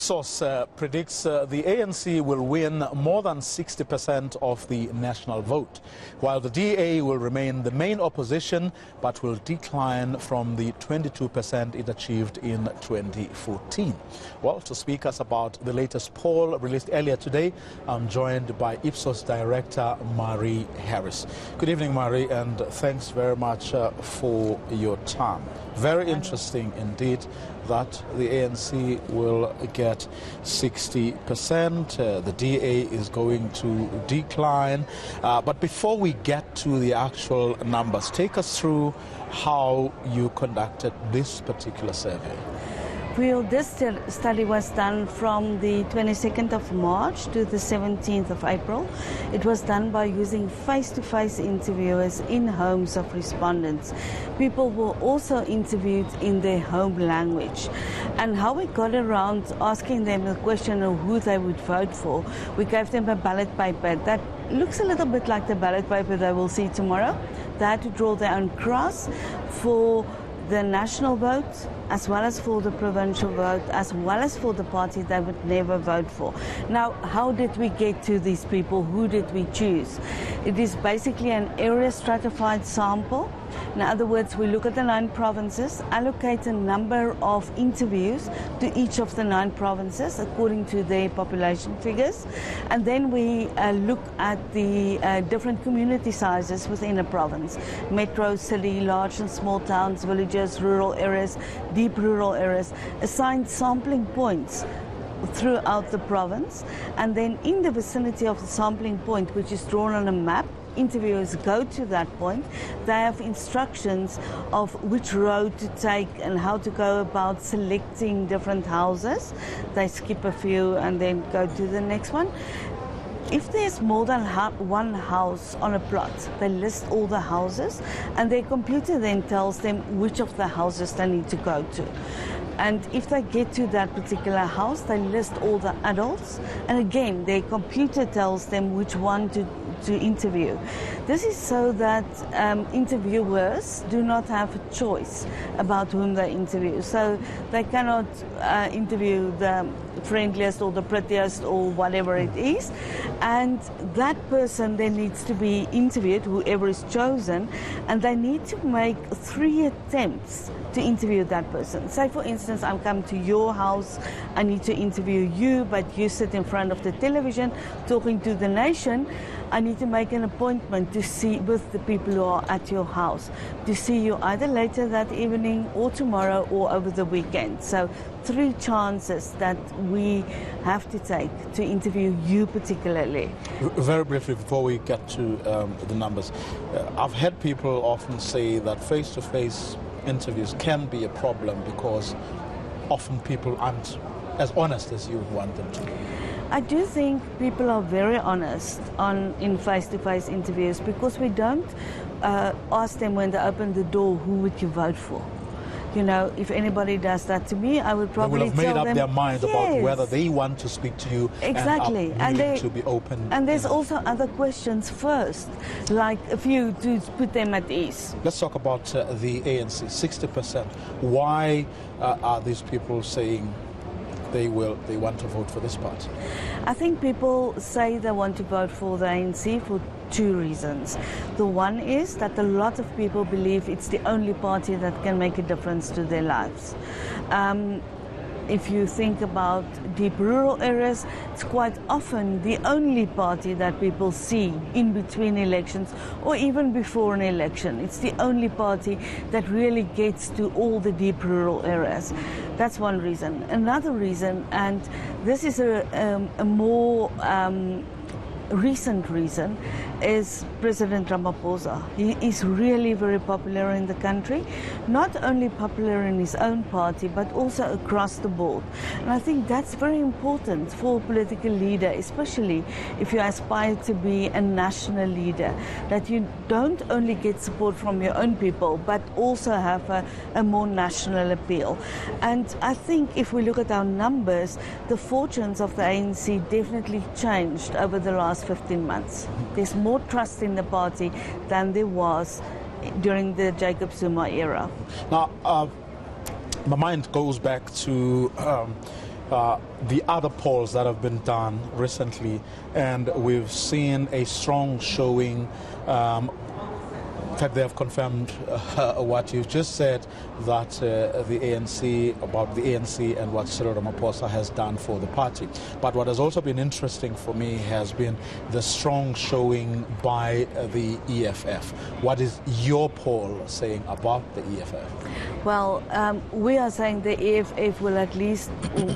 Ipsos predicts the ANC will win more than 60% of the national vote, while the DA will remain the main opposition but will decline from the 22% it achieved in 2014. Well, to speak us about the latest poll released earlier today, I'm joined by Ipsos Director Marie Harris. Good evening, Marie, and thanks very much for your time. Very interesting indeed that the ANC will get 60%. The DA is going to decline. But before we get to the actual numbers, take us through how you conducted this particular survey. Well, this study was done from the 22nd of March to the 17th of April. It was done by using face-to-face interviewers in homes of respondents. People were also interviewed in their home language. And how we got around asking them the question of who they would vote for, we gave them a ballot paper that looks a little bit like the ballot paper they will see tomorrow. They had to draw their own cross for the national vote, as well as for the provincial vote, as well as for the party they would never vote for. Now, how did we get to these people? Who did we choose? It is basically an area stratified sample. In other words, we look at the 9 provinces, allocate a number of interviews to each of the 9 provinces according to their population figures, and then we look at the different community sizes within a province: metro, city, large and small towns, villages, rural areas, deep rural areas, assign sampling points throughout the province, and then in the vicinity of the sampling point, which is drawn on a map, interviewers go to that point. They have instructions of which road to take and how to go about selecting different houses. They skip a few and then go to the next one. If there's more than one house on a plot, they list all the houses, and their computer then tells them which of the houses they need to go to. And if they get to that particular house, they list all the adults, and again, their computer tells them which one to interview. This is so that interviewers do not have a choice about whom they interview. So they cannot interview the friendliest or the prettiest or whatever it is. And that person then needs to be interviewed, whoever is chosen, and they need to make 3 attempts to interview that person. Say, for instance, I'm coming to your house, I need to interview you, but you sit in front of the television talking to the nation. I need to make an appointment to see with the people who are at your house, to see you either later that evening or tomorrow or over the weekend. So 3 chances that we have to take to interview you particularly. Very briefly, before we get to the numbers, I've heard people often say that face-to-face interviews can be a problem because often people aren't as honest as you would want them to be. I do think people are very honest in face-to-face interviews, because we don't ask them when they open the door, who would you vote for? You know, if anybody does that to me, I would probably tell them. They will have made up their mind about yes, whether they want to speak to you. Exactly. And are willing to be open. And there's also other questions first, like a few to put them at ease. Let's talk about the ANC, 60%. Why are these people saying they want to vote for this party? I think people say they want to vote for the ANC for 2 reasons. The one is that a lot of people believe it's the only party that can make a difference to their lives. If you think about deep rural areas, it's quite often the only party that people see in between elections or even before an election. It's the only party that really gets to all the deep rural areas. That's one reason. Another reason, and this is a more recent reason, is President Ramaphosa. He is really very popular in the country, not only popular in his own party, but also across the board. And I think that's very important for a political leader, especially if you aspire to be a national leader, that you don't only get support from your own people, but also have a more national appeal. And I think if we look at our numbers, the fortunes of the ANC definitely changed over the last 15 months. There's more trust in the party than there was during the Jacob Zuma era. Now, my mind goes back to the other polls that have been done recently, and we've seen a strong showing. In fact, they have confirmed what you've just said, that the ANC and what Cyril Ramaphosa has done for the party. But what has also been interesting for me has been the strong showing by the EFF. What is your poll saying about the EFF? Well, we are saying the EFF will at least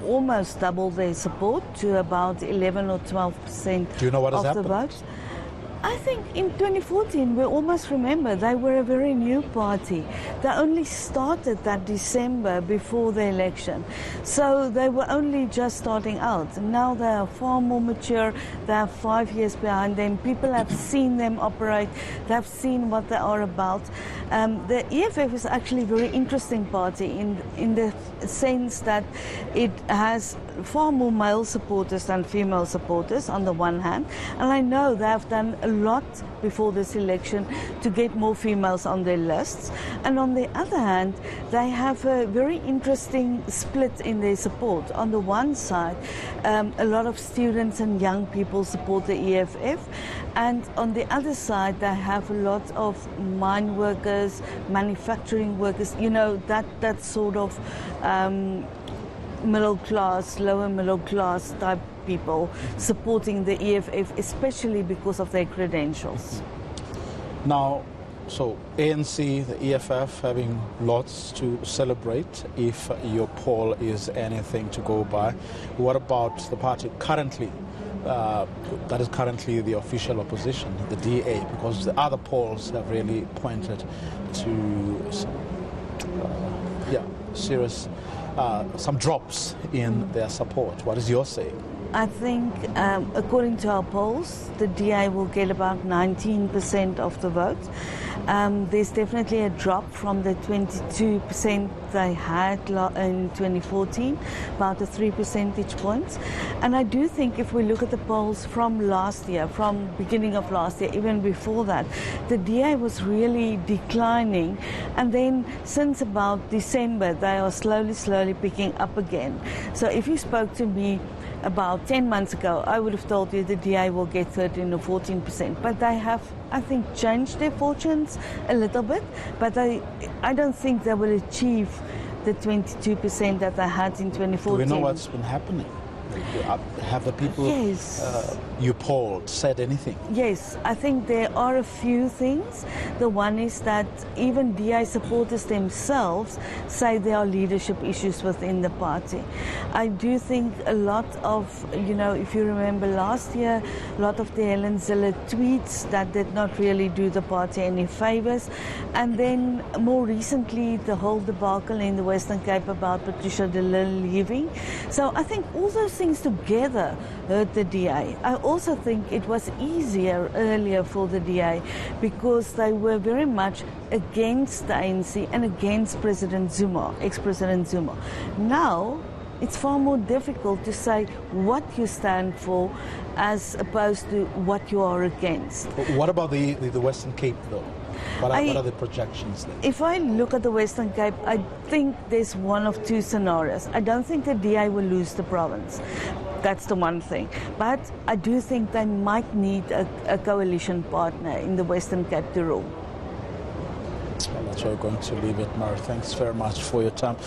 almost double their support to about 11 or 12% Do you know what has of the happened? votes. I think in 2014, we almost remember they were a very new party. They only started that December before the election. So they were only just starting out. Now they are far more mature. They have 5 years behind them. People have seen them operate. They have seen what they are about. The EFF is actually a very interesting party in the sense that it has far more male supporters than female supporters on the one hand. And I know they have done a lot before this election to get more females on their lists. And on the other hand, they have a very interesting split in their support. On the one side, a lot of students and young people support the EFF. And on the other side, they have a lot of mine workers, manufacturing workers, you know, that sort of middle class, lower middle class type people supporting the EFF, especially because of their credentials. Now, so ANC, the EFF, having lots to celebrate if your poll is anything to go by. What about the party currently? That is currently the official opposition, the DA, because the other polls have really pointed to serious, some drops in their support. What is your say? I think, according to our polls, the DA will get about 19% of the vote. There's definitely a drop from the 22% they had in 2014, about a 3 percentage points. And I do think if we look at the polls from last year, from beginning of last year, even before that, the DA was really declining. And then since about December, they are slowly picking up again. So if you spoke to me about 10 months ago, I would have told you the DA will get 13 or 14%. But they have, I think, changed their fortunes a little bit. But I don't think they will achieve the 22% that they had in 2014. Do we know what's been happening? Have the people you polled said anything? Yes, I think there are a few things. The one is that even DA supporters themselves say there are leadership issues within the party. I do think a lot of, you know, if you remember last year, a lot of the Helen Zille tweets that did not really do the party any favors. And then more recently, the whole debacle in the Western Cape about Patricia de Lille leaving. So I think all those things together hurt the DA. I also think it was easier earlier for the DA because they were very much against the ANC and against President Zuma, ex-President Zuma. Now, it's far more difficult to say what you stand for as opposed to what you are against. What about the Western Cape, though? What are the projections there? If I look at the Western Cape, I think there's one of two scenarios. I don't think the DA will lose the province. That's the one thing. But I do think they might need a coalition partner in the Western Cape to rule. Well, that's where we're going to leave it, Mar. Thanks very much for your time.